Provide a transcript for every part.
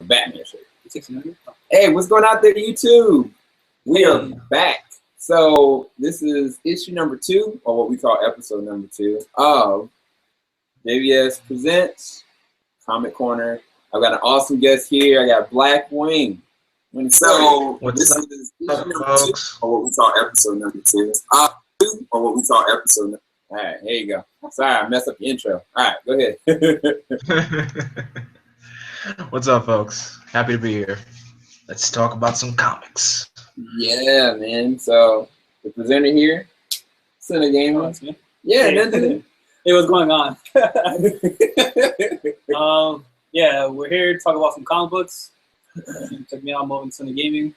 Batman shirt. Hey, what's going on there, YouTube? We are back. So this is issue number 2, or what we call episode number 2 of JVS Presents Comic Corner. I've got an awesome guest here. I got Black Wing. So this is issue number 2, or what we call episode number 2. Or what we call episode number 2. All right, here you go. Sorry, I messed up the intro. All right, go ahead. What's up, folks? Happy to be here. Let's talk about some comics. Yeah, man. So the presenter here, CinnaGaming. Yeah, hey, what's going on? Yeah, we're here to talk about some comic books. Check me out, Melvin, CinnaGaming.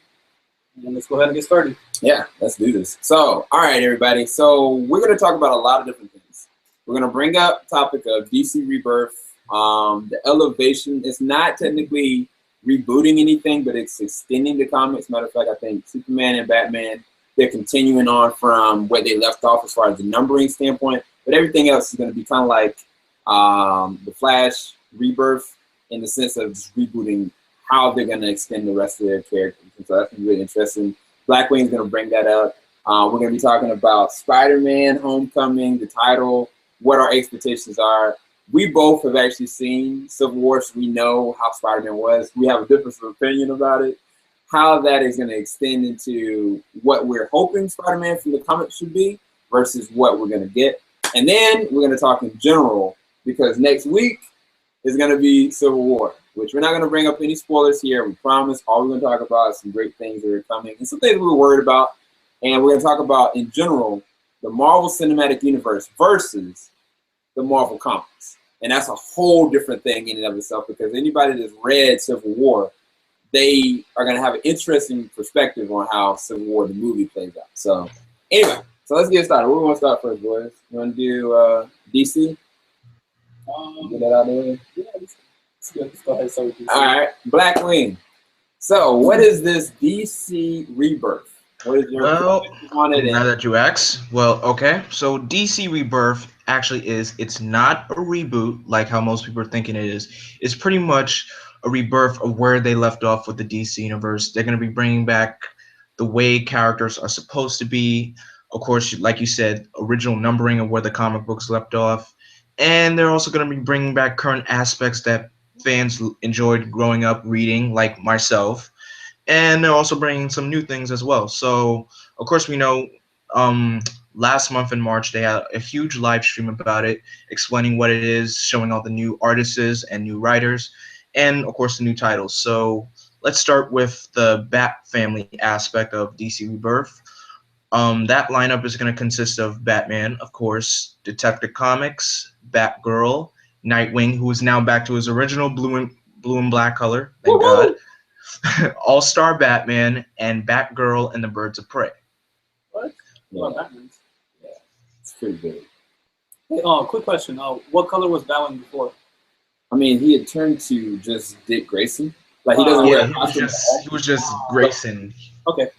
And let's go ahead and get started. Yeah, let's do this. So, all right, everybody. So we're going to talk about a lot of different things. We're going to bring up the topic of DC Rebirth. The elevation is not technically rebooting anything, but it's extending the comics. Matter of fact, I think Superman and Batman, they're continuing on from where they left off as far as the numbering standpoint. But everything else is going to be kind of like the Flash Rebirth in the sense of just rebooting how they're going to extend the rest of their characters. And so that's really interesting. Blackwing is going to bring that up. We're going to be talking about Spider-Man Homecoming, the title, what our expectations are. We both have actually seen Civil War, so we know how Spider-Man was. We have a difference of opinion about it. How that is going to extend into what we're hoping Spider-Man from the comics should be versus what we're going to get. And then we're going to talk in general, because next week is going to be Civil War, which we're not going to bring up any spoilers here. We promise. All we're going to talk about is some great things that are coming and some things we're worried about. And we're going to talk about, in general, the Marvel Cinematic Universe versus the Marvel Comics. And that's a whole different thing in and of itself, because anybody that's read Civil War, they are going to have an interesting perspective on how Civil War, the movie, plays out. So anyway, so let's get started. Where do we want to start first, boys? You want to do DC? Get that out there? Yeah, let's go ahead and start with DC. All right, Blackwing. So what is this DC Rebirth? What is your on it? Now that you ask, well, okay. So DC Rebirth actually it's not a reboot like how most people are thinking it is. It's pretty much a rebirth of where they left off with the DC universe. They're going to be bringing back the way characters are supposed to be. Of course, like you said, original numbering of where the comic books left off. And they're also going to be bringing back current aspects that fans enjoyed growing up reading, like myself. And they're also bringing some new things as well. So, of course, we know last month in March, they had a huge live stream about it, explaining what it is, showing all the new artists and new writers, and, of course, the new titles. So let's start with the Bat family aspect of DC Rebirth. That lineup is going to consist of Batman, of course, Detective Comics, Batgirl, Nightwing, who is now back to his original blue and black color, thank God. All-Star Batman, and Batgirl and the Birds of Prey. What? Yeah. Yeah, it's pretty good. Hey, quick question. What color was Batman before? I mean, he had turned to just Dick Grayson. Like he doesn't wear a costume. He was just Grayson. Okay.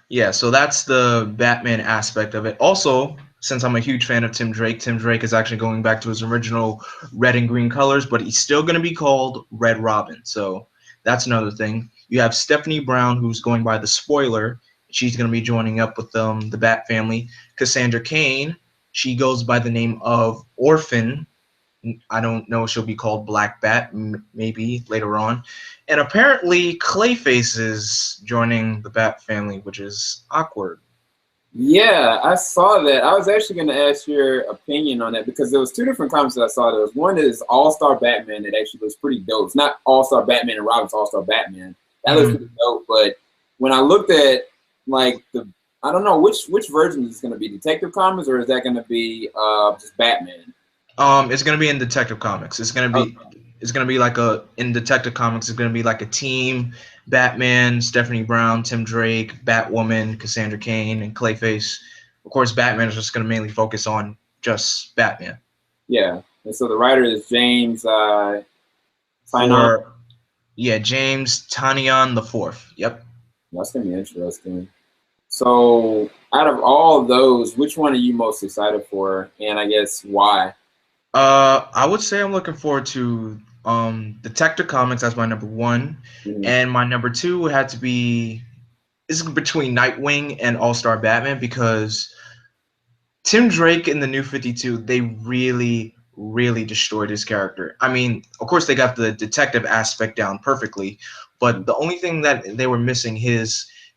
Yeah, so that's the Batman aspect of it. Also, since I'm a huge fan of Tim Drake is actually going back to his original red and green colors, but he's still going to be called Red Robin. So that's another thing. You have Stephanie Brown, who's going by the Spoiler. She's going to be joining up with the Bat family. Cassandra Cain, she goes by the name of Orphan. I don't know if she'll be called Black Bat, maybe later on. And apparently Clayface is joining the Bat family, which is awkward. Yeah, I saw that. I was actually going to ask your opinion on that, because there was 2 different comments that I saw. There was one is All-Star Batman that actually looks pretty dope. It's not All-Star Batman and Robin's All-Star Batman. That looks pretty dope. But when I looked at, like, I don't know, which version is going to be, Detective Comics, or is that going to be just Batman? It's going to be in Detective Comics. It's going to be it's going to be like in Detective Comics, it's going to be like a team. Batman, Stephanie Brown, Tim Drake, Batwoman, Cassandra Cain, and Clayface. Of course, Batman is just going to mainly focus on just Batman. Yeah, and so the writer is James Tynion. Yeah, James Tynion IV. Yep. That's going to be interesting. So out of all of those, which one are you most excited for, and I guess why? I would say I'm looking forward to Detective Comics. That's my number one, and my number two had to be. This is between Nightwing and All Star Batman because Tim Drake in the New 52, they really, really destroyed his character. I mean, of course, they got the detective aspect down perfectly, but the only thing that they were missing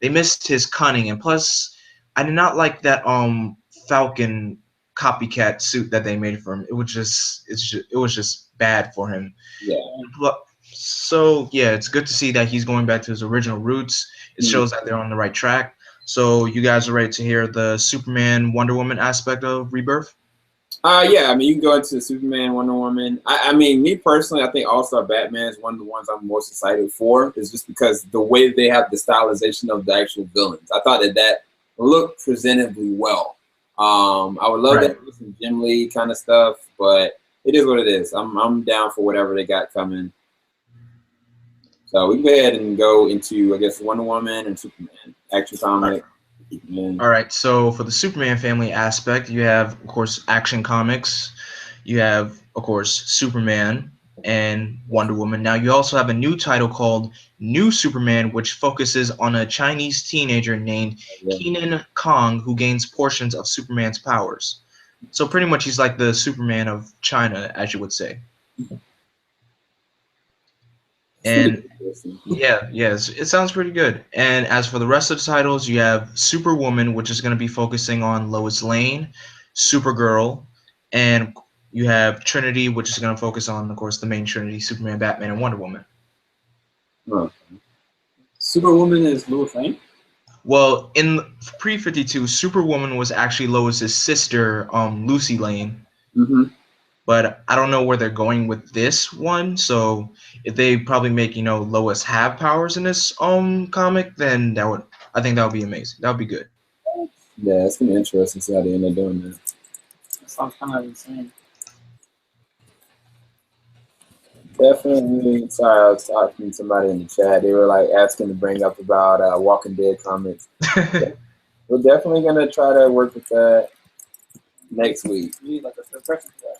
they missed his cunning, and plus, I did not like that Falcon copycat suit that they made for him. It was just bad for him. Yeah. So yeah, it's good to see that he's going back to his original roots. It shows that they're on the right track. So you guys are ready to hear the Superman Wonder Woman aspect of Rebirth? Yeah, I mean, you can go into Superman, Wonder Woman. I mean, me personally, I think All-Star Batman is one of the ones I'm most excited for, is just because the way they have the stylization of the actual villains. I thought that looked presentably well. I would love that some Jim Lee kind of stuff, but it is what it is. I'm down for whatever they got coming. So we can go ahead and go into, I guess, Wonder Woman and Superman action comic. All right. So for the Superman family aspect, you have, of course, Action Comics. You have, of course, Superman and Wonder Woman. Now you also have a new title called New Superman, which focuses on a Chinese teenager named Kenan Kong who gains portions of Superman's powers. So pretty much he's like the Superman of China, as you would say. And yes, it sounds pretty good. And as for the rest of the titles, you have Superwoman, which is going to be focusing on Lois Lane, Supergirl, and you have Trinity, which is going to focus on, of course, the main Trinity, Superman, Batman, and Wonder Woman. Superwoman is Lois Lane? Well, in pre-52, Superwoman was actually Lois's sister, Lucy Lane. But I don't know where they're going with this one. So if they probably make, Lois have powers in this comic, then I think that would be amazing. That would be good. Yeah, it's gonna be interesting to see how they end up doing that. That sounds kind of insane. Definitely. Sorry, I was talking to somebody in the chat. They were like asking to bring up about Walking Dead comics. We're definitely gonna try to work with that next week. You need like a third person for that.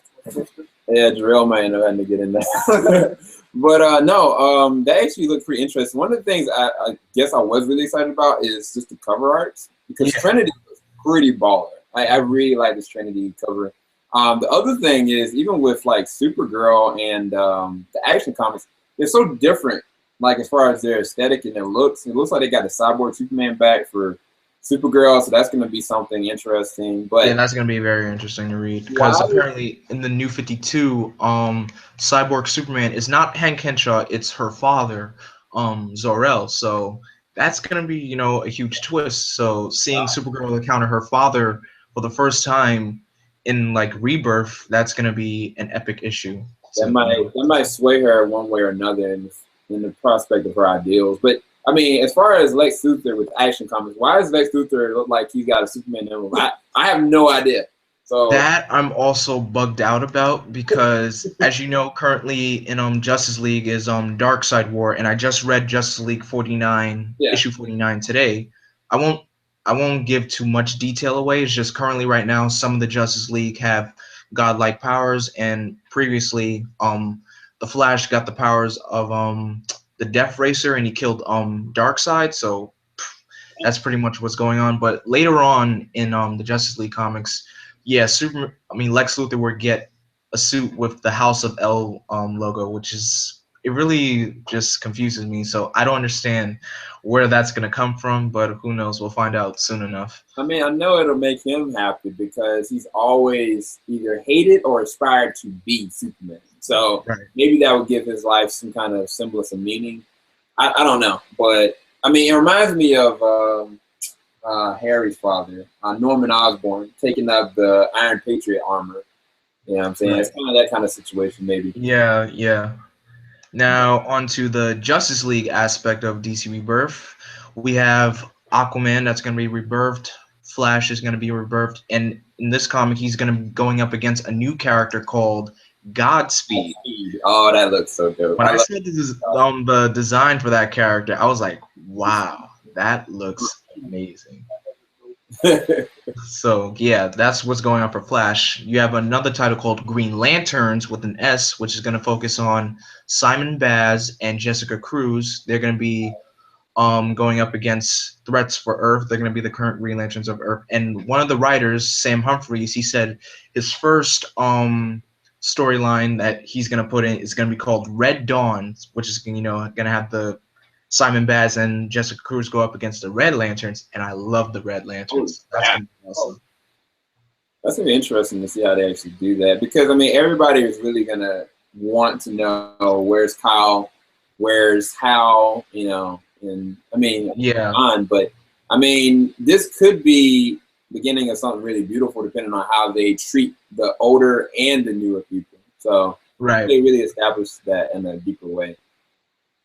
Yeah, Jarrell might end up having to get in there. But no, that actually looked pretty interesting. One of the things I guess I was really excited about is just the cover arts, because Trinity was pretty baller. I really like this Trinity cover. The other thing is, even with like Supergirl and the Action Comics, they're so different. Like as far as their aesthetic and their looks, it looks like they got the Cyborg Superman back for Supergirl, so that's going to be something interesting. But yeah, that's going to be very interesting to read, because apparently in the New 52, Cyborg Superman is not Hank Henshaw, it's her father, Zor-El. So that's going to be, a huge twist. So seeing Supergirl encounter her father for the first time in like Rebirth, that's going to be an epic issue. That might sway her one way or another in the prospect of her ideals. But I mean, as far as Lex Luthor with Action Comics, why does Lex Luthor look like he's got a Superman emblem? I have no idea. So that I'm also bugged out about, because as you know, currently in Justice League is Darkseid War, and I just read Justice League 49, issue 49 today. I won't give too much detail away. It's just currently right now some of the Justice League have godlike powers, and previously the Flash got the powers of the Death Racer, and he killed Darkseid. So that's pretty much what's going on. But later on in the Justice League comics, Lex Luthor would get a suit with the House of L logo, which is, it really just confuses me. So I don't understand where that's gonna come from, but who knows? We'll find out soon enough. I mean, I know it'll make him happy because he's always either hated or aspired to be Superman. So maybe that would give his life some kind of semblance of meaning. I don't know, but I mean, it reminds me of Harry's father, Norman Osborn, taking up the Iron Patriot armor. You know what I'm saying? It's kind of that kind of situation, maybe. Yeah. Now, onto the Justice League aspect of DC Rebirth. We have Aquaman that's going to be rebirthed. Flash is going to be rebirthed. And in this comic, he's going to be going up against a new character called Godspeed. Oh, that looks so dope. When I saw the design for that character, I was like, wow, that looks amazing. So yeah, that's what's going on for Flash. You have another title called Green Lanterns with an S, which is going to focus on Simon Baz and Jessica Cruz. They're going to be going up against threats for Earth. They're going to be the current Green Lanterns of Earth. And one of the writers, Sam Humphries, he said his first storyline that he's going to put in is going to be called Red Dawn, which is going to have the Simon Baz and Jessica Cruz go up against the Red Lanterns, and I love the Red Lanterns. That's going to be awesome. That's going to be interesting to see how they actually do that, because, I mean, everybody is really going to want to know where's Kyle, where's Hal, you know, and, I mean, yeah. But, I mean, this could be beginning of something really beautiful depending on how they treat the older and the newer people. So, right. They really established that in a deeper way.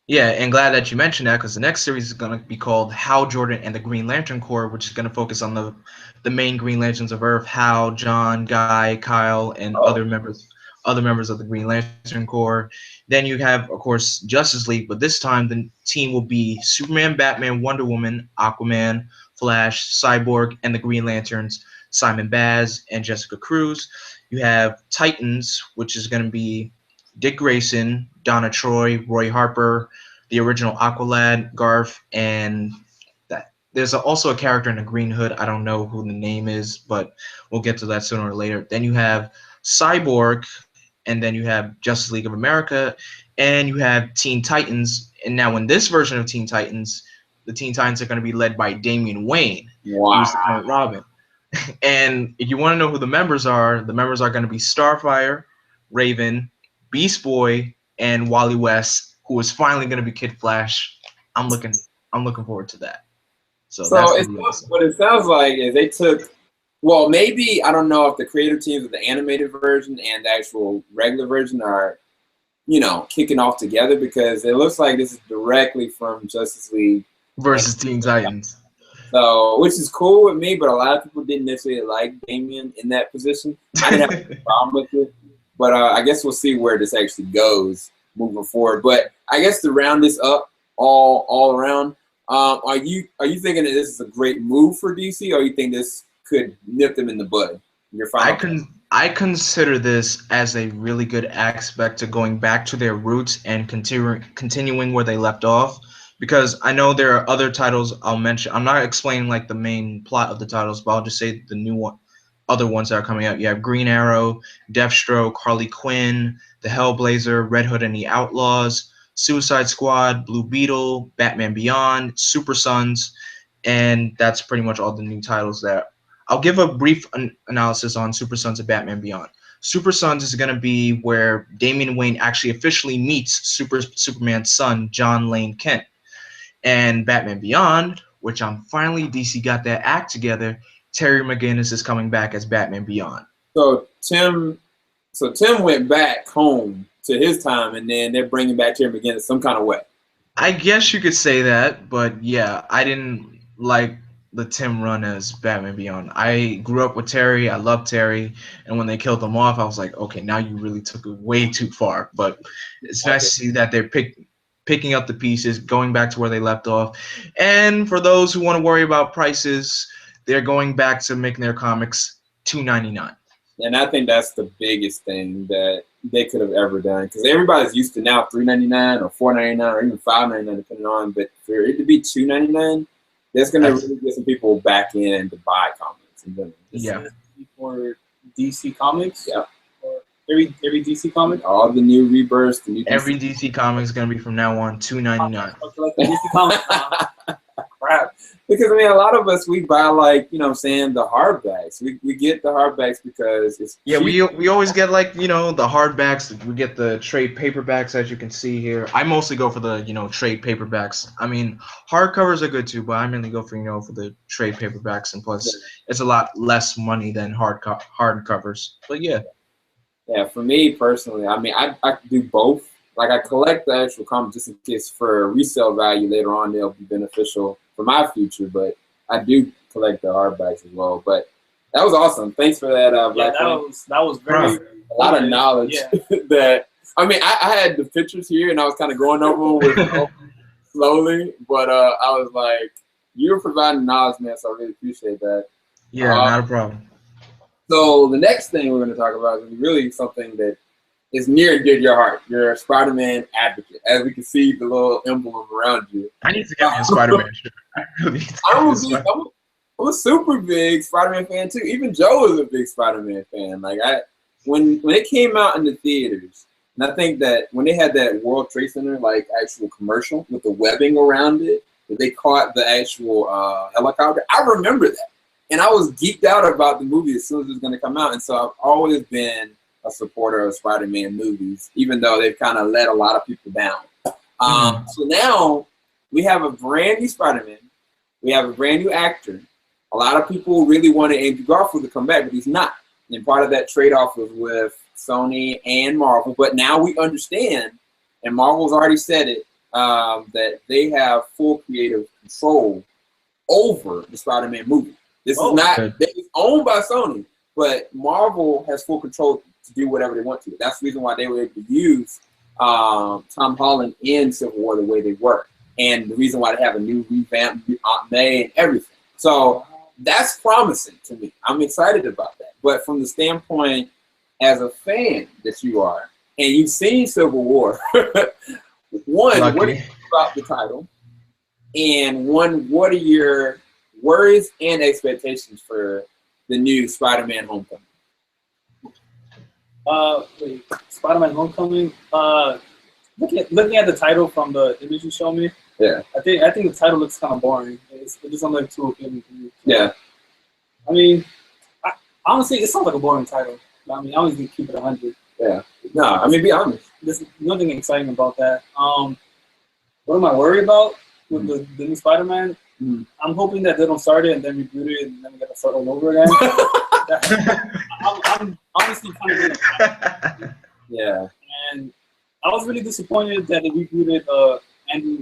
Yeah, and glad that you mentioned that, because the next series is going to be called Hal Jordan and the Green Lantern Corps, which is going to focus on the main Green Lanterns of Earth: Hal, John, Guy, Kyle, and other members of the Green Lantern Corps. Then you have, of course, Justice League, but this time the team will be Superman, Batman, Wonder Woman, Aquaman, Flash, Cyborg, and the Green Lanterns, Simon Baz and Jessica Cruz. You have Titans, which is going to be Dick Grayson, Donna Troy, Roy Harper, the original Aqualad, Garth, and that. There's also a character in the Green Hood. I don't know who the name is, but we'll get to that sooner or later. Then you have Cyborg, and then you have Justice League of America, and you have Teen Titans. And now in this version of Teen Titans, the Teen Titans are going to be led by Damian Wayne, who's the current Robin. And if you want to know who the members are going to be Starfire, Raven, Beast Boy, and Wally West, who is finally going to be Kid Flash. I'm looking forward to that. So that's awesome. What it sounds like is they took, well, maybe, I don't know if the creative teams of the animated version and the actual regular version are, you know, kicking off together, because it looks like this is directly from Justice League versus Teen Titans. So, which is cool with me, but a lot of people didn't necessarily like Damian in that position. I didn't have a problem with it. But I guess we'll see where this actually goes moving forward. But I guess to round this up all around, are you thinking that this is a great move for DC, or you think this could nip them in the bud? I consider this as a really good aspect to going back to their roots and continuing where they left off. Because I know there are other titles I'll mention. I'm not explaining like the main plot of the titles, but I'll just say the new one. Other ones that are coming out. You have Green Arrow, Deathstroke, Harley Quinn, the Hellblazer, Red Hood and the Outlaws, Suicide Squad, Blue Beetle, Batman Beyond, Super Sons, and that's pretty much all the new titles there. I'll give a brief analysis on Super Sons and Batman Beyond. Super Sons is going to be where Damian Wayne actually officially meets Superman's son, John Lane Kent. And Batman Beyond, which I'm finally, DC got that act together, Terry McGinnis is coming back as Batman Beyond. So Tim went back home to his time, and then they're bringing back Terry McGinnis some kind of way. I guess you could say that, but yeah, I didn't like the Tim run as Batman Beyond. I grew up with Terry. I love Terry, and when they killed him off, I was like, okay, now you really took it way too far. But it's nice to see that they're picking up the pieces, going back to where they left off. And for those who want to worry about prices, they're going back to making their comics $2.99. And I think that's the biggest thing that they could have ever done, because everybody's used to now $3.99 or $4.99 or even $5.99 depending on. But for it to be $2.99, that's going to really get some people back in to buy comics. Yeah. For DC Comics. Yeah. Or every DC comic. All the new rebirths. Every DC comic is going to be from now on $2.99. Like the DC Comics. Crap. Because, I mean, a lot of us, we buy, like, you know what I'm saying, the hardbacks. We get the hardbacks because it's cheap. we always get, like, you know, the hardbacks. We get the trade paperbacks, as you can see here. I mostly go for the, you know, trade paperbacks. I mean, hardcovers are good too, but I mainly go for, you know, for the trade paperbacks. And plus, it's a lot less money than hardcovers. But, yeah. Yeah, for me personally, I mean, I do both. Like, I collect the actual comics just in case for resale value later on they'll be beneficial for my future, but I do collect the hardbacks as well. But that was awesome. Thanks for that, Black. Yeah, that was very a lot of knowledge. Yeah. That I mean, I had the pictures here and I was kind of going over with slowly, but I was like, you were providing knowledge, man. So I really appreciate that. Yeah, not a problem. So the next thing we're going to talk about is really something that is near and dear to your heart. You're a Spider-Man advocate. As we can see the little emblem around you. I need to get me a Spider-Man shirt. I'm a super big Spider-Man fan too. Even Joe is a big Spider-Man fan. Like when it came out in the theaters, and I think that when they had that World Trade Center like actual commercial with the webbing around it, that they caught the actual helicopter. I remember that. And I was geeked out about the movie as soon as it was going to come out. And so I've always been a supporter of Spider-Man movies, even though they've kind of let a lot of people down. So now we have a brand new Spider-Man. We have a brand new actor. A lot of people really wanted Andrew Garfield to come back, but he's not. And part of that trade-off was with Sony and Marvel. But now we understand, and Marvel's already said it, that they have full creative control over the Spider-Man movie. This is not, it's owned by Sony, but Marvel has full control to do whatever they want to. That's the reason why they were able to use Tom Holland in Civil War the way they were. And the reason why they have a new revamped Aunt May and everything. So that's promising to me. I'm excited about that. But from the standpoint as a fan that you are, and you've seen Civil War, one, what do you think about the title? And one, what are your worries and expectations for the new Spider-Man Homecoming? Wait, Spider-Man Homecoming. Looking at the title from the image you showed me, yeah, I think the title looks kind of boring. It doesn't look too appealing to me. Yeah. I mean, honestly, it sounds like a boring title. I mean, I always need to keep it 100. Yeah. No, I mean, be honest. There's nothing exciting about that. What am I worried about with the new Spider-Man? I'm hoping that they don't start it and then reboot it and then we got to start all over again. I'm honestly kind of yeah. And I was really disappointed that they rebooted Andrew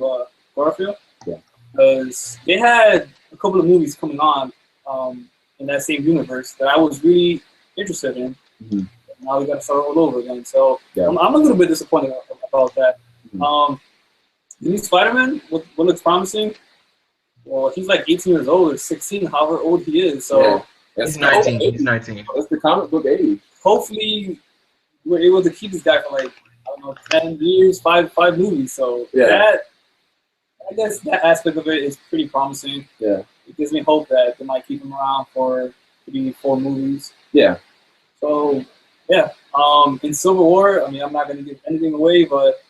Garfield. Yeah. Because they had a couple of movies coming on in that same universe that I was really interested in. Now we got to start all over again. So yeah. I'm a little bit disappointed about that. The new Spider-Man, what looks promising. Well, he's like 18 years old or 16, however old he is. So yeah. He's 19. He's 19. That's the comic book age. Hopefully, we're able to keep this guy for like, I don't know, 10 years, five movies. So I guess that aspect of it is pretty promising. Yeah. It gives me hope that they might keep him around for 3-4 movies. Yeah. So, yeah. In Civil War, I mean, I'm not going to give anything away, but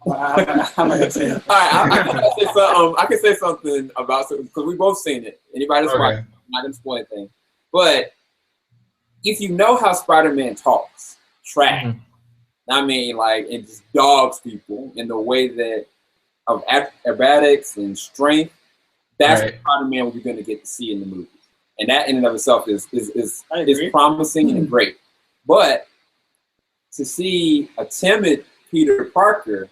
I'm not going to say it. All right, I can say something about it because we both seen it. Anybody that's watching, I'm not going to spoil anything. But if you know how Spider-Man talks, trash, I mean, like, it just dogs people in the way that of acrobatics and strength, that's what Spider-Man we're going to get to see in the movies. And that in and of itself is promising and great. But to see a timid Peter Parker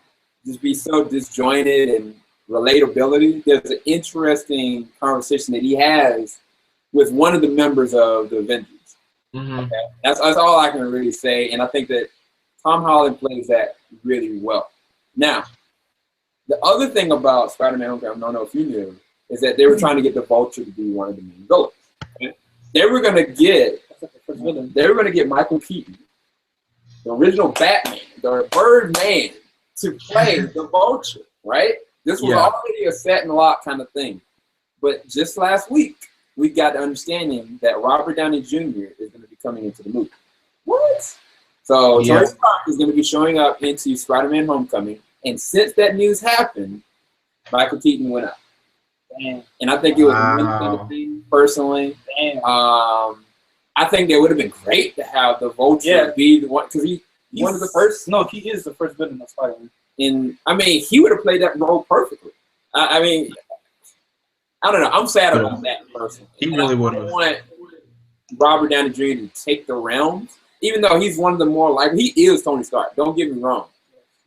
just be so disjointed and relatability, there's an interesting conversation that he has with one of the members of the Avengers. Okay? That's all I can really say. And I think that Tom Holland plays that really well. Now, the other thing about Spider-Man Homecoming, I don't know if you knew, is that they were trying to get the Vulture to be one of the main villains. Okay? They were gonna get Michael Keaton, the original Batman, the Birdman, to play the Vulture, right? This was already a set and lock kind of thing. But just last week, we got the understanding that Robert Downey Jr. is going to be coming into the movie. What? So Tony Stark is going to be showing up into Spider-Man Homecoming. And since that news happened, Michael Keaton went up. Damn. And I think it was a really thing, personally. Damn. I think it would have been great to have the Vulture be the one, because he's one of the first. No, he is the first villain of Spider-Man. And I mean, he would have played that role perfectly. I mean, I don't know. I'm sad about that person. He really would have. I want Robert Downey Jr. to take the realms, even though he's one of the more like he is Tony Stark. Don't get me wrong,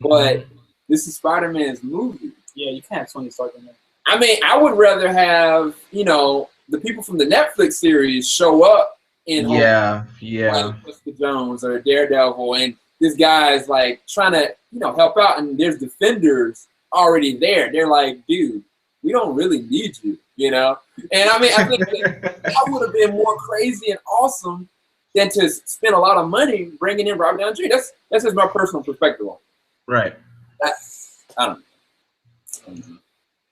but this is Spider-Man's movie. Yeah, you can't have Tony Stark in there. I mean, I would rather have the people from the Netflix series show up in like Jessica Jones or Daredevil, and this guy's like trying to help out, and there's defenders already there. They're like, dude, we don't really need you, you know? And I mean, I think that would have been more crazy and awesome than to spend a lot of money bringing in Robert Downey Jr. That's just my personal perspective on it. Right. I don't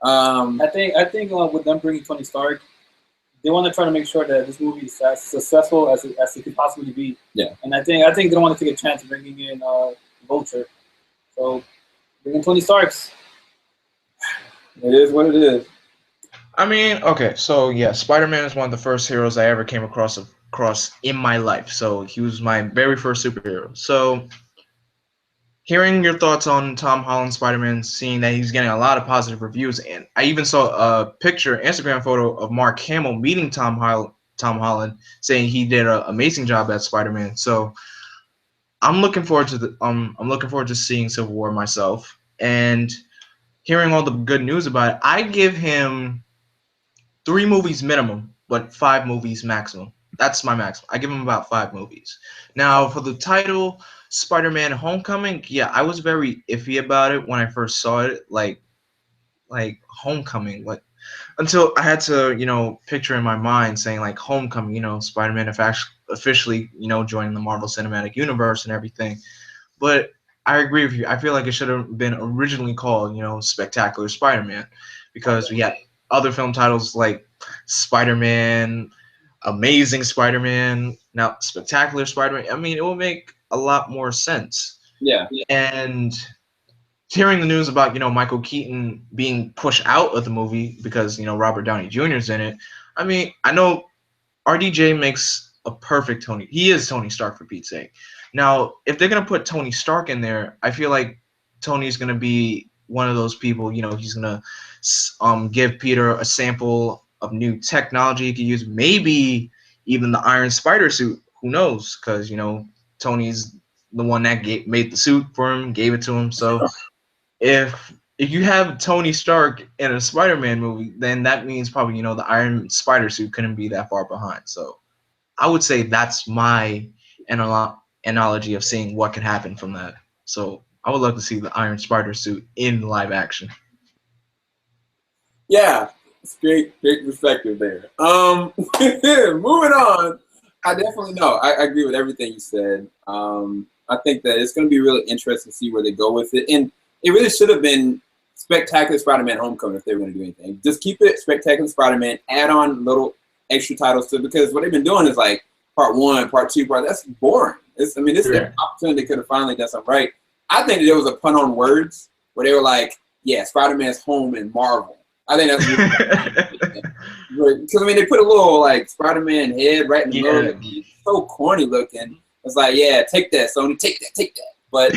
know. I think with them bringing Tony Stark, they want to try to make sure that this movie is as successful as it could possibly be. Yeah. And I think they don't want to take a chance of bringing in Vulture. So bringing Tony Stark's. It is what it is. I mean, okay, so yeah, Spider-Man is one of the first heroes I ever came across in my life. So he was my very first superhero. So hearing your thoughts on Tom Holland's Spider-Man, seeing that he's getting a lot of positive reviews, and I even saw a picture, Instagram photo of Mark Hamill meeting Tom Holland, saying he did an amazing job as Spider-Man. So I'm looking forward to seeing Civil War myself, and hearing all the good news about it. I give him 3 movies minimum, but 5 movies maximum. That's my maximum. I give him about 5 movies. Now, for the title, Spider-Man Homecoming, yeah, I was very iffy about it when I first saw it, like Homecoming, like, until I had to, picture in my mind saying, like, Homecoming, Spider-Man officially, joining the Marvel Cinematic Universe and everything. But I agree with you. I feel like it should have been originally called, Spectacular Spider-Man, because we had other film titles like Spider-Man, Amazing Spider-Man, now Spectacular Spider-Man. I mean, it will make a lot more sense. Yeah. And hearing the news about, Michael Keaton being pushed out of the movie because, Robert Downey Jr. is in it. I mean, I know RDJ makes a perfect Tony. He is Tony Stark, for Pete's sake. Now, if they're going to put Tony Stark in there, I feel like Tony's going to be one of those people, he's going to give Peter a sample of new technology he could use, maybe even the Iron Spider suit. Who knows? Because, Tony's the one that made the suit for him, gave it to him. So if you have Tony Stark in a Spider-Man movie, then that means probably, the Iron Spider suit couldn't be that far behind. So I would say that's my analogy of seeing what could happen from that. So I would love to see the Iron Spider suit in live action. Yeah, it's great perspective there. Moving on. I definitely know. I agree with everything you said. I think that it's going to be really interesting to see where they go with it. And it really should have been Spectacular Spider-Man Homecoming if they were going to do anything. Just keep it Spectacular Spider-Man, add on little extra titles to it, because what they've been doing is like part 1, part 2, that's boring. This is the opportunity they could have finally done something right. I think that there was a pun on words where they were like, yeah, Spider-Man's home in Marvel. I think that's because, I mean, they put a little like Spider-Man head right in the middle. It's so corny looking. It's like, yeah, take that, Sony, take that. But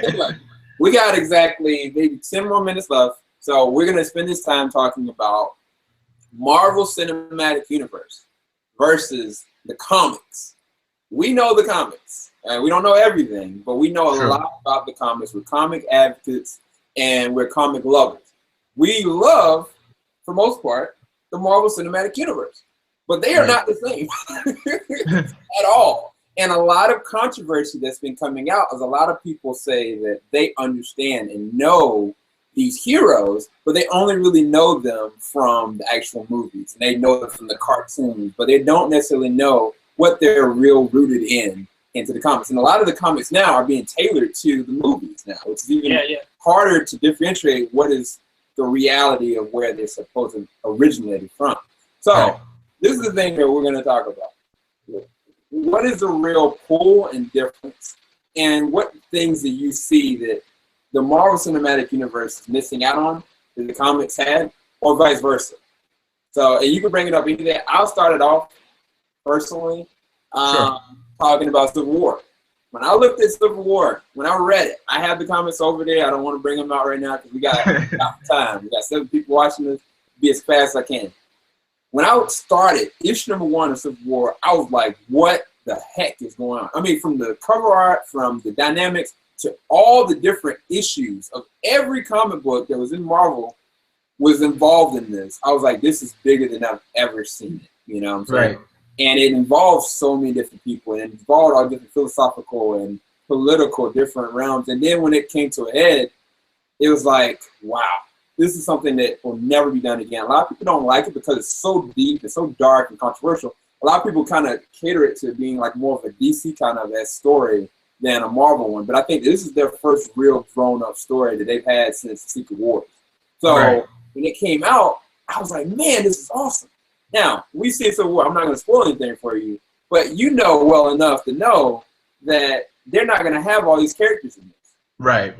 anyway, we got exactly maybe 10 more minutes left. So we're going to spend this time talking about Marvel Cinematic Universe versus the comics. We know the comics. We don't know everything, but we know a lot about the comics. We're comic advocates and we're comic lovers. We love, for most part, the Marvel Cinematic Universe, but they are not the same at all. And a lot of controversy that's been coming out is a lot of people say that they understand and know these heroes, but they only really know them from the actual movies. And they know them from the cartoons, but they don't necessarily know what they're real rooted into the comics. And a lot of the comics now are being tailored to the movies now, which is even harder to differentiate what is the reality of where they're supposed to originate from. So this is the thing that we're going to talk about. What is the real pull and difference? And what things do you see that the Marvel Cinematic Universe is missing out on that the comics had, or vice versa? So, and you can bring it up anything. I'll start it off personally, talking about Civil War. When I looked at Civil War, when I read it, I have the comments over there. I don't want to bring them out right now because we got time. We got 7 people watching this. Be as fast as I can. When I started issue number 1 of Civil War, I was like, what the heck is going on? I mean, from the cover art, from the dynamics, to all the different issues of every comic book that was in Marvel was involved in this. I was like, this is bigger than I've ever seen it. You know what I'm saying? Right. And it involves so many different people, and it involved all different philosophical and political different realms. And then when it came to a head, it was like, wow, this is something that will never be done again. A lot of people don't like it because it's so deep, it's so dark and controversial. A lot of people kind of cater it to being like more of a DC kind of story than a Marvel one. But I think this is their first real grown-up story that they've had since Secret Wars. So when it came out, I was like, man, this is awesome. Now, we see Civil War. I'm not going to spoil anything for you, but you know well enough to know that they're not going to have all these characters in this. Right.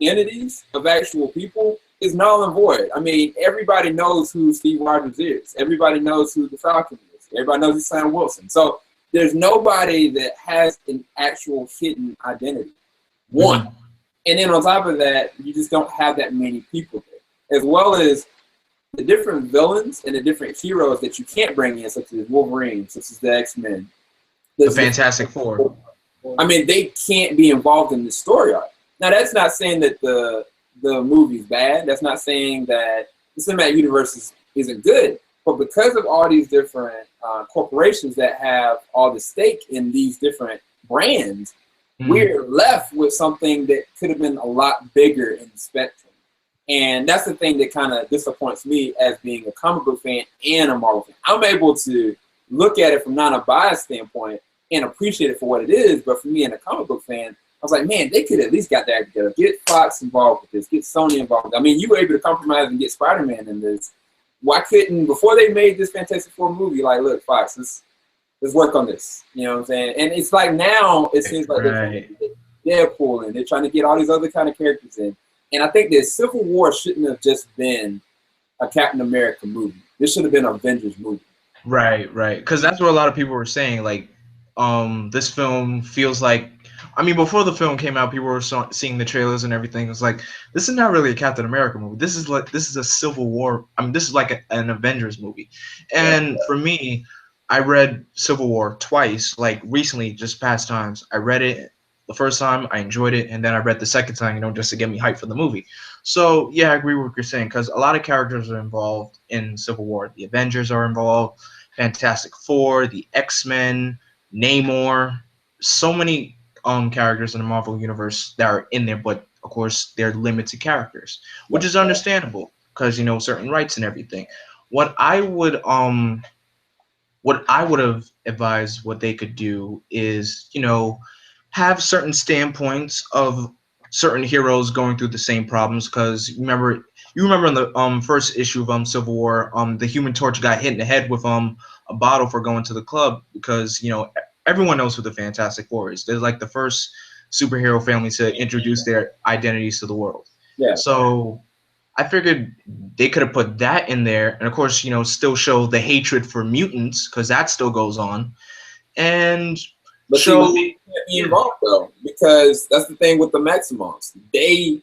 Identities of actual people is null and void. I mean, everybody knows who Steve Rogers is. Everybody knows who the Falcon is. Everybody knows who Sam Wilson. So there's nobody that has an actual hidden identity. One. And then on top of that, you just don't have that many people there. As well as the different villains and the different heroes that you can't bring in, such as Wolverine, such as the X-Men. The Fantastic Four. I mean, they can't be involved in the story arc. Now, that's not saying that the movie's bad. That's not saying that the cinematic universe isn't good. But because of all these different corporations that have all the stake in these different brands, we're left with something that could have been a lot bigger in the spectrum. And that's the thing that kind of disappoints me as being a comic book fan and a Marvel fan. I'm able to look at it from not a biased standpoint and appreciate it for what it is. But for me, and a comic book fan, I was like, man, they could at least got that together. Get Fox involved with this. Get Sony involved. I mean, you were able to compromise and get Spider-Man in this. Why couldn't, before they made this Fantastic Four movie, like, look, Fox, let's work on this. You know what I'm saying? And it's like now it seems like they're trying to get Deadpool and they're trying to get all these other kind of characters in. And I think that Civil War shouldn't have just been a Captain America movie. This should have been an Avengers movie. Right. Because that's what a lot of people were saying. Like, this film feels like, I mean, before the film came out, people were seeing the trailers and everything. It was like, this is not really a Captain America movie. This is a Civil War. I mean, this is like an Avengers movie. And for me, I read Civil War twice, like recently, just past times. I read it the first time, I enjoyed it, and then I read the second time, you know, just to get me hyped for the movie. So yeah, I agree with what you're saying, because a lot of characters are involved in Civil War. The Avengers are involved, Fantastic Four, the X-Men, Namor, so many characters in the Marvel universe that are in there, but of course they're limited characters, which is understandable because, you know, certain rights and everything. What I would have advised what they could do is, you know, have certain standpoints of certain heroes going through the same problems, because you remember in the first issue of Civil War, the Human Torch got hit in the head with a bottle for going to the club, because, you know, everyone knows who the Fantastic Four is. They're like the first superhero family to introduce their identities to the world. Yeah. So I figured they could have put that in there, and of course, you know, still show the hatred for mutants, because that still goes on, and show. They can't be involved though, because that's the thing with the Maximals. They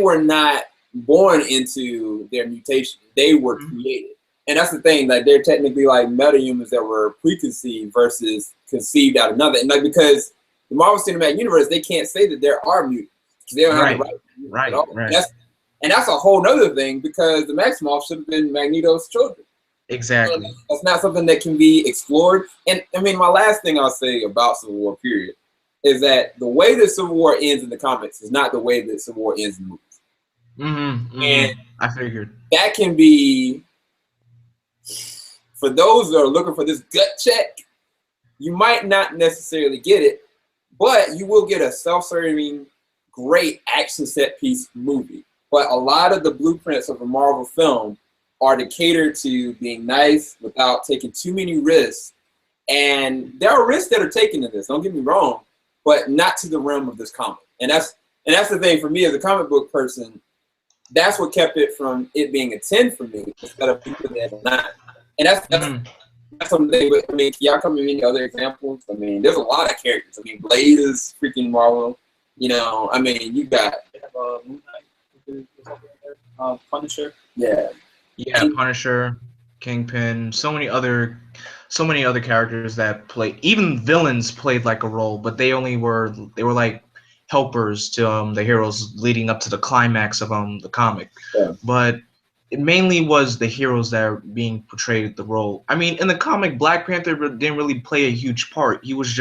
were not born into their mutation. They were created. And that's the thing, like they're technically like metahumans that were preconceived versus conceived out of nothing. And like, because the Marvel Cinematic Universe, they can't say that there are mutants because they don't have the right. Right. And that's a whole nother thing, because the Maximals should have been Magneto's children. Exactly. So that's not something that can be explored. And I mean, my last thing I'll say about Civil War, period, is that the way that Civil War ends in the comics is not the way that Civil War ends in the movies. And I figured that can be, for those that are looking for this gut check, you might not necessarily get it, but you will get a self-serving, great action set piece movie. But a lot of the blueprints of a Marvel film are to cater to being nice without taking too many risks. And there are risks that are taken in this, don't get me wrong, but not to the realm of this comic. And that's the thing for me as a comic book person. That's what kept it from it being a 10 for me instead of people that are 9. And that's something. But I mean, can y'all come with any other examples? I mean, there's a lot of characters. I mean, Blade is freaking Marvel. You know, I mean, you got Moon Knight, Punisher. Yeah, Punisher, Kingpin, so many other characters that play. Even villains played like a role, but they were like helpers to the heroes leading up to the climax of the comic. Yeah. But it mainly was the heroes that are being portrayed the role. I mean, in the comic, Black Panther didn't really play a huge part. He was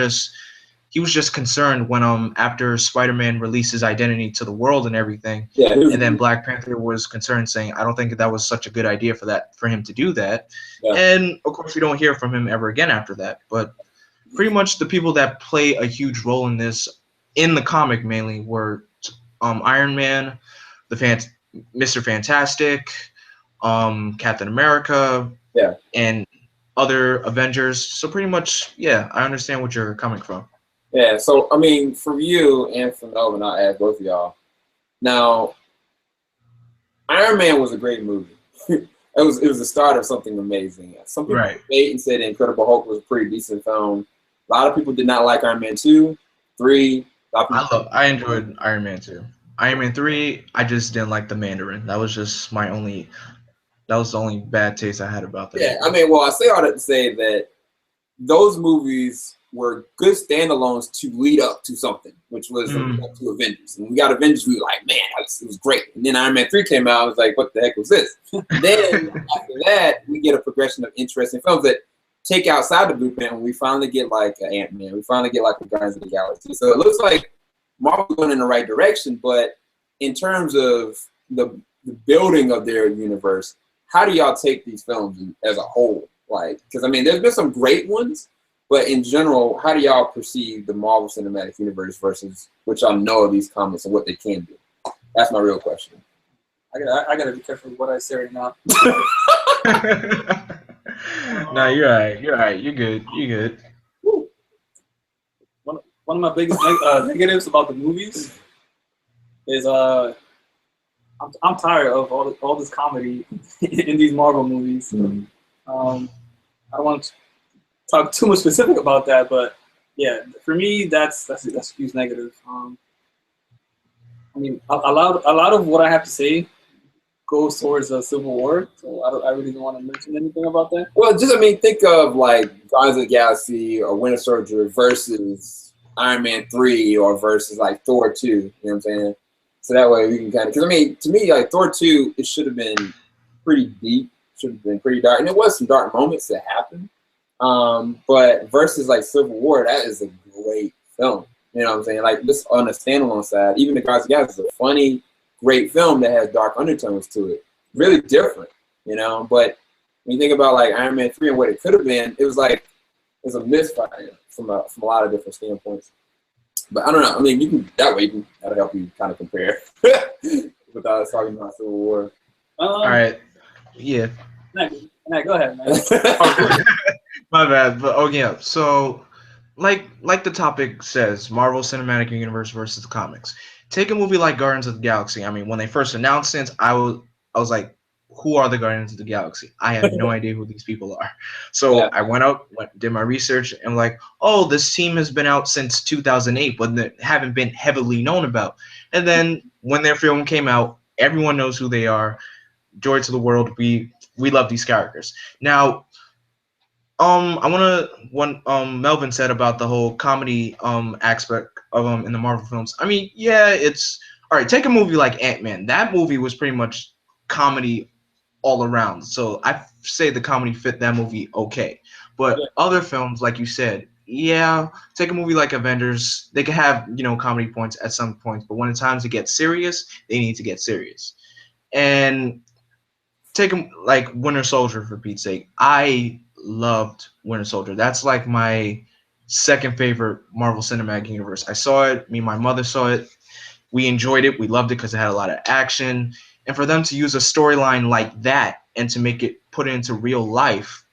he was just concerned when after Spider-Man released his identity to the world and everything, Yeah, and then Black Panther was concerned, saying, "I don't think that was such a good idea for him to do that." Yeah. And of course, we don't hear from him ever again after that. But pretty much the people that play a huge role in this, in the comic mainly, were Iron Man, Mr. Fantastic, Captain America, yeah. and other Avengers. So pretty much, yeah, I understand what you're coming from. Yeah, so I mean, for you and for Melvin, I'll add both of y'all. Now, Iron Man was a great movie. it was the start of something amazing. Some people debate and said Incredible Hulk was a pretty decent film. A lot of people did not like Iron Man 2, 3. I enjoyed Iron Man 2. Iron Man 3, I just didn't like the Mandarin. That was just that was the only bad taste I had about that. Yeah, I mean, well, I say all that to say that those movies were good standalones to lead up to something, which was to Avengers. And we got Avengers, we were like, man, it was great. And then Iron Man 3 came out, I was like, what the heck was this? Then after that, we get a progression of interesting films that take outside the blueprint, and we finally get like an Ant-Man. We finally get like the Guardians of the Galaxy. So it looks like Marvel's going in the right direction, but in terms of the building of their universe, how do y'all take these films as a whole? Like, because I mean, there's been some great ones, but in general, how do y'all perceive the Marvel Cinematic Universe versus what y'all know of these comics and what they can do? That's my real question. I gotta be careful with what I say right now. No, you're all right. You're all right. You're good. You're good. One of my biggest negatives about the movies is I'm tired of all this comedy in these Marvel movies. Mm-hmm. I don't want to talk too much specific about that, but yeah, for me, that's a huge negative. I mean, a lot of what I have to say goes towards the Civil War, so I really don't want to mention anything about that. Well, just I mean, think of like Guardians of the Galaxy or Winter Soldier versus Iron Man 3 or versus like Thor 2. You know what I'm saying? So that way we can kind of, because I mean, to me, like Thor 2, it should have been pretty deep, should have been pretty dark, and it was some dark moments that happened. But versus like Civil War, that is a great film. You know what I'm saying? Like this on a standalone side, even the Guardians of the Galaxy is a funny, great film that has dark undertones to it. Really different, you know. But when you think about like Iron Man 3 and what it could have been, it was a misfire from a lot of different standpoints. But I don't know. I mean, that'll help you kind of compare without us talking about Civil War. All right. Yeah. Nah, go ahead, man. My bad. But oh yeah. So, like the topic says, Marvel Cinematic Universe versus the comics. Take a movie like Guardians of the Galaxy. I mean, when they first announced it, I was like, who are the Guardians of the Galaxy? I have no idea who these people are. So I went out, did my research, and I'm like, oh, this team has been out since 2008, but they haven't been heavily known about. And then when their film came out, everyone knows who they are. Joy to the world. We love these characters. Now, Melvin said about the whole comedy aspect of in the Marvel films. I mean, yeah, it's all right. Take a movie like Ant-Man. That movie was pretty much comedy all around. So I say the comedy fit that movie okay. But other films, like you said, yeah, take a movie like Avengers. They can have, comedy points at some points, but when it's time to get serious, they need to get serious. And take them like Winter Soldier, for Pete's sake. I loved Winter Soldier. That's like my second favorite Marvel Cinematic Universe. I saw it. Me and my mother saw it. We enjoyed it. We loved it because it had a lot of action. And for them to use a storyline like that and to put it into real life,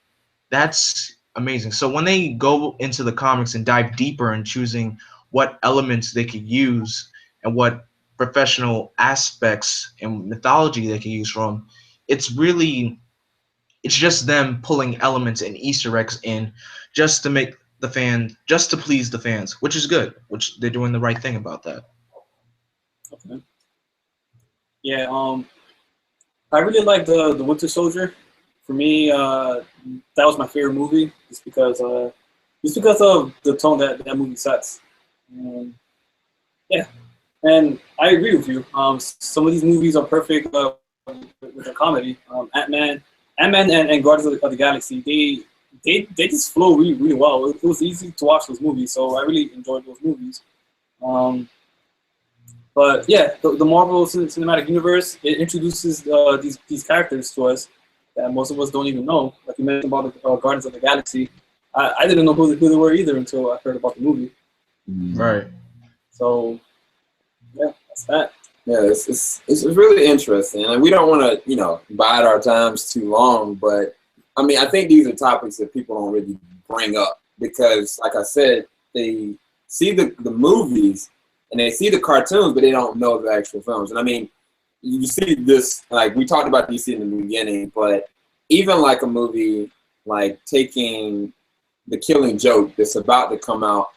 that's amazing. So when they go into the comics and dive deeper in choosing what elements they could use and what professional aspects and mythology they can use from, it's just them pulling elements and Easter eggs in just to make the fan, just to please the fans, which is good, which they're doing the right thing about that. Okay. Yeah, I really like the Winter Soldier. For me, that was my favorite movie, just because of the tone that movie sets. Yeah, and I agree with you. Some of these movies are perfect with a comedy. Ant-Man and Guardians of the Galaxy, they just flow really, really well. It was easy to watch those movies, so I really enjoyed those movies. But yeah, the Marvel Cinematic Universe, it introduces these characters to us that most of us don't even know. Like you mentioned about the Guardians of the Galaxy, I didn't know who they were either until I heard about the movie. Right. So yeah, that's that. Yeah, it's really interesting, and we don't want to bide our times too long. But I mean, I think these are topics that people don't really bring up because, like I said, they see the movies. And they see the cartoons, but they don't know the actual films. And I mean, you see this, like we talked about DC in the beginning, but even like a movie like taking The Killing Joke that's about to come out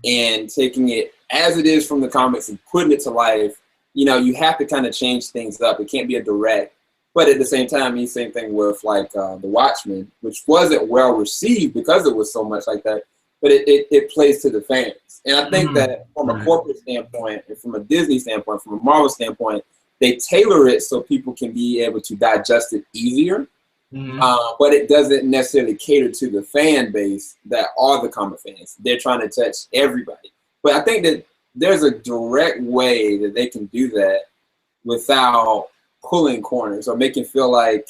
and taking it as it is from the comics and putting it to life, you have to kind of change things up. It can't be a direct. But at the same time, the same thing with like The Watchmen, which wasn't well received because it was so much like that. But it plays to the fans. And I think that from a corporate standpoint, and from a Disney standpoint, from a Marvel standpoint, they tailor it so people can be able to digest it easier. But it doesn't necessarily cater to the fan base that are the comic fans. They're trying to touch everybody. But I think that there's a direct way that they can do that without pulling corners or making feel like,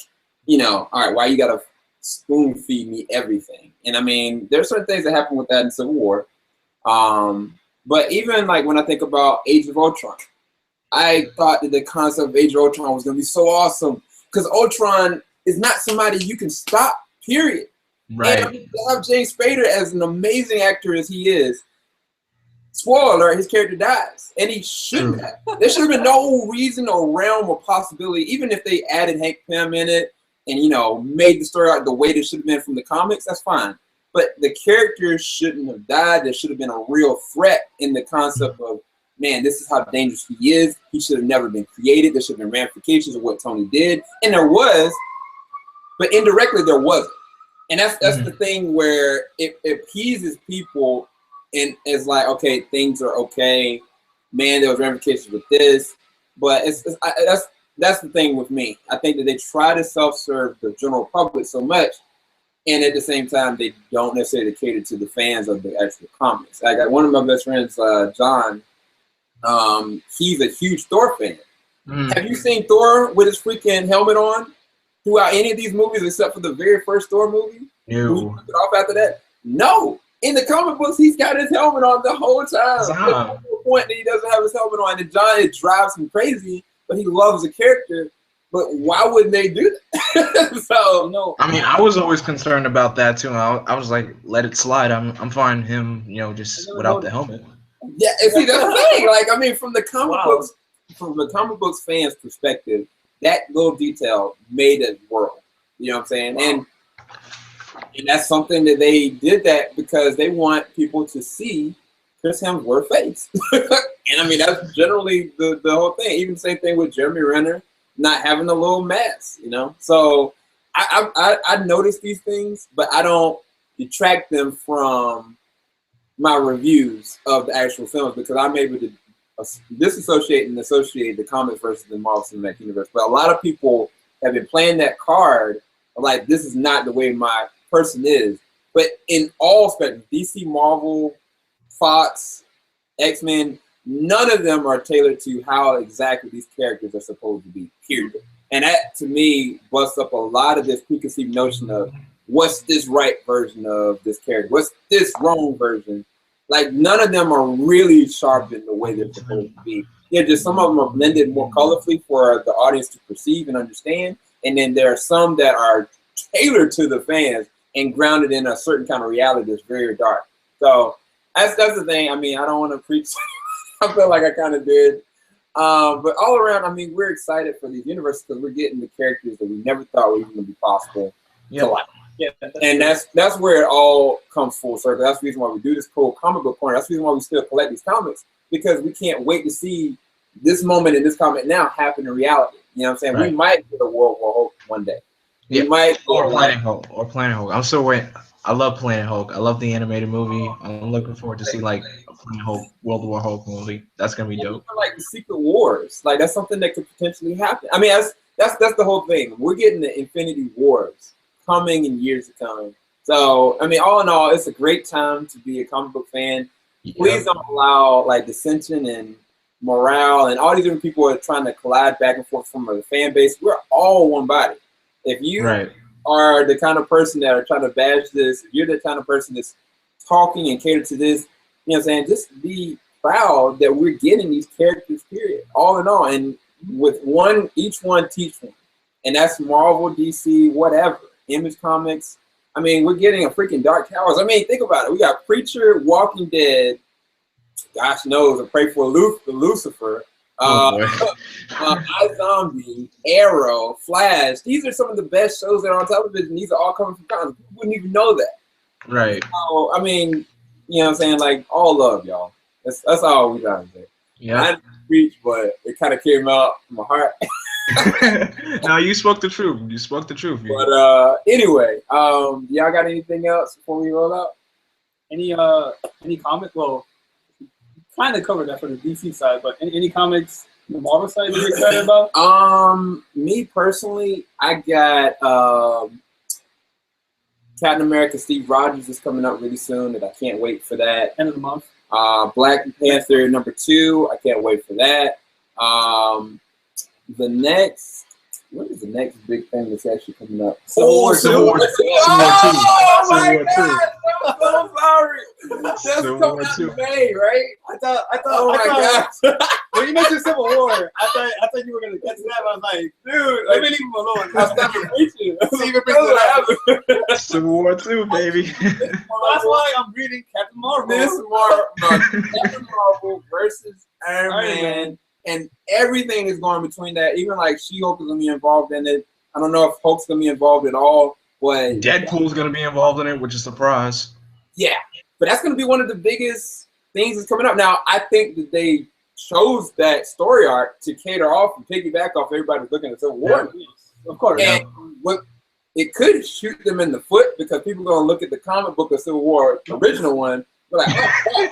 all right, why you got to spoon feed me everything? And I mean, there's certain things that happen with that in Civil War. But even like when I think about Age of Ultron, I thought that the concept of Age of Ultron was going to be so awesome because Ultron is not somebody you can stop, period. Right. And to have James Spader as an amazing actor as he is, spoiler alert, his character dies. And he shouldn't have. There should have been no reason or realm or possibility, even if they added Hank Pym in it and, made the story out the way it should have been from the comics, that's fine. But the character shouldn't have died. There should have been a real threat in the concept of, man, this is how dangerous he is. He should have never been created. There should have been ramifications of what Tony did. And there was, but indirectly there wasn't. And that's the thing where it appeases people and it's like, okay, things are okay. Man, there was ramifications with this. But that's the thing with me. I think that they try to self-serve the general public so much, and at the same time, they don't necessarily cater to the fans of the actual comics. I got one of my best friends, John. He's a huge Thor fan. Have you seen Thor with his freaking helmet on throughout any of these movies except for the very first Thor movie? No. Took it off after that? No. In the comic books, he's got his helmet on the whole time. There's no point that he doesn't have his helmet on. And John, it drives him crazy, but he loves the character. But why wouldn't they do that? So no. I mean, I was always concerned about that too. I was like, let it slide. I'm fine him, just without the helmet. Yeah, and see that's the thing. Like, I mean, from the comic books fans' perspective, that little detail made it world. You know what I'm saying? And that's something that they did that because they want people to see Chris Hemsworth's face. And I mean, that's generally the whole thing. Even the same thing with Jeremy Renner not having a little mask, So I notice these things, but I don't detract them from my reviews of the actual films because I'm able to disassociate and associate the comics versus the Marvel Cinematic Universe. But a lot of people have been playing that card like this is not the way my person is. But in all spectrums, DC, Marvel, Fox, X-Men, none of them are tailored to how exactly these characters are supposed to be, period. And that, to me, busts up a lot of this preconceived notion of what's this right version of this character? What's this wrong version? Like, none of them are really sharp in the way they're supposed to be. Yeah, just some of them are blended more colorfully for the audience to perceive and understand. And then there are some that are tailored to the fans and grounded in a certain kind of reality that's very dark. So that's the thing. I mean, I don't want to preach. I feel like I kind of did. But all around, I mean, we're excited for these universes because we're getting the characters that we never thought were even going to be possible to life. Yeah, and that's where it all comes full circle. That's the reason why we do this cool comic book corner. That's the reason why we still collect these comics, because we can't wait to see this moment in this comic now happen in reality. You know what I'm saying? Right. We might get a World War Hulk one day. Yeah. We might or Planet Hulk. I'm still waiting. I love Planet Hulk. I love the animated movie. I'm looking forward to see like a Planet Hulk, World War Hulk movie. That's gonna be dope. Like the Secret Wars, like that's something that could potentially happen. I mean, that's the whole thing. We're getting the Infinity Wars coming in years to come. So, I mean, all in all, it's a great time to be a comic book fan. Please don't allow like dissension and morale and all these different people are trying to collide back and forth from the fan base. We're all one body. If you are the kind of person that are trying to bash this, if you're the kind of person that's talking and cater to this, you know what I'm saying, just be proud that we're getting these characters, period. All in all. And with one, each one teach one. And that's Marvel, DC, whatever. Image Comics. I mean, we're getting a freaking Dark Towers. I mean, think about it. We got Preacher, Walking Dead, gosh knows, A Pray for Lucifer, iZombie, Arrow, Flash. These are some of the best shows that are on television. These are all coming from comics. You wouldn't even know that. Right. So, I mean, you know what I'm saying? Like, all love, y'all. That's all we got to say. Yeah. I didn't preach, but it kind of came out from my heart. No, you spoke the truth. You spoke the truth. But anyway, y'all got anything else before we roll out? Any comments? Well, kind of covered that for the DC side, but any comics on the Marvel side that you're excited about? Me personally, I got Captain America Steve Rogers is coming up really soon, and I can't wait for that. End of the month. Black Panther #2, I can't wait for that. The next, what is the next big thing that's actually coming up? Civil War 2. Oh my God! I'm so sorry. That's coming out in May, right? I thought. Oh my God! When you mentioned Civil War, I thought you were gonna get to that. But I was like, dude, let me leave him alone. I started preaching. Civil War 2, baby. That's why I'm reading Captain Marvel. Captain Marvel versus Iron Man. And everything is going between that. Even like She-Hulk is gonna be involved in it. I don't know if Hulk's gonna be involved at all. But Deadpool's gonna be involved in it, which is a surprise. Yeah, but that's gonna be one of the biggest things that's coming up. Now, I think that they chose that story arc to cater off and piggyback off everybody looking at Civil War. Yeah. Of course. And what it could shoot them in the foot because people are gonna look at the comic book of Civil War, original one. Like, oh,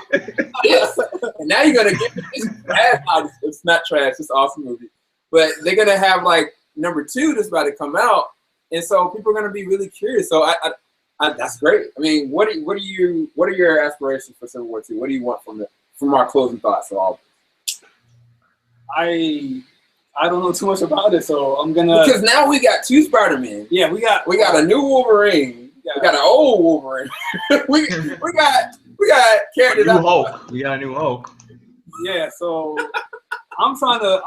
yes. And now you're gonna get this trash. It's not trash. It's an awesome movie. But they're gonna have like #2 that's about to come out, and so people are gonna be really curious. So I that's great. I mean, what are your aspirations for Civil War 2? What do you want from our closing thoughts? So all. I don't know too much about it, so I'm gonna because now we got 2 Spider-Man. Yeah, we got a new Wolverine. We got an old Wolverine. we got characters. New Hulk. We got a new Hulk. Yeah, so I'm trying to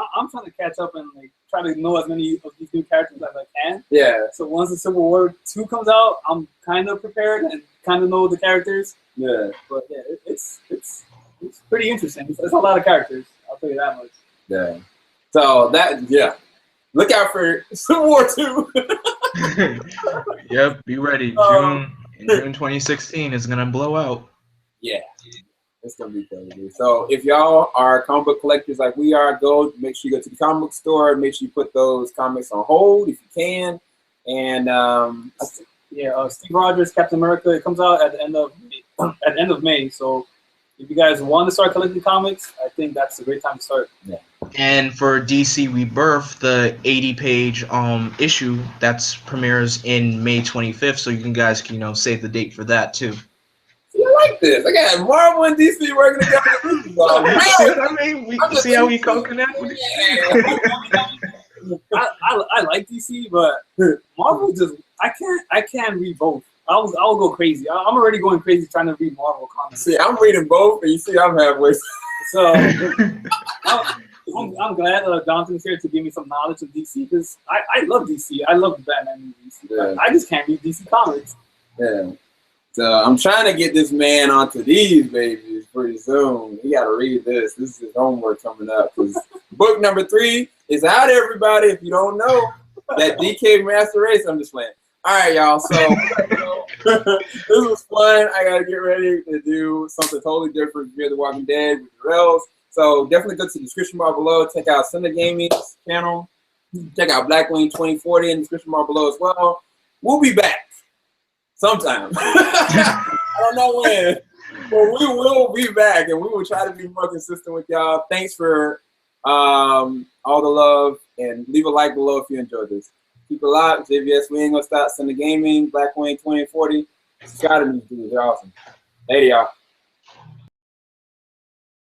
catch up and like try to know as many of these new characters as I can. Yeah. So once the Civil War 2 comes out, I'm kind of prepared and kind of know the characters. Yeah. But yeah, it's pretty interesting. It's a lot of characters. I'll tell you that much. Yeah. So look out for Civil War 2. Yep, be ready. June 2016 is gonna blow out. Yeah, it's gonna be crazy. So if y'all are comic book collectors like we are, make sure you go to the comic book store. Make sure you put those comics on hold if you can. And Steve Rogers, Captain America, it comes out at the end of May. So if you guys want to start collecting comics, I think that's a great time to start. Yeah. And for DC Rebirth, the 80-page issue that's premieres in May 25th, so you guys can save the date for that too. I like this. I got Marvel and DC working together. I mean, we can see how we co-connect with it. I like DC, but Marvel I can't read both. I'll go crazy. I'm already going crazy trying to read Marvel comics. See, I'm reading both, and you see I'm halfway. So I'm glad that Jonathan's here to give me some knowledge of DC because I love DC. I love the Batman movies. Yeah. I just can't read DC comics. Yeah. So I'm trying to get this man onto these babies pretty soon. He got to read this. This is his homework coming up because book #3 is out, everybody. If you don't know, that DK Master Race, I'm just playing. All right, y'all. So this was fun. I got to get ready to do something totally different here, The Walking Dead with the Rails. So definitely go to the description bar below. Check out CinnaGaming's channel. Check out Blackwing 2040 in the description bar below as well. We'll be back sometime. I don't know when, but we will be back, and we will try to be more consistent with y'all. Thanks for all the love, and leave a like below if you enjoyed this. Keep it locked. JVS, we ain't gonna stop. CinnaGaming, Blackwing 2040. Subscribe to these dudes. They're awesome. Later, y'all.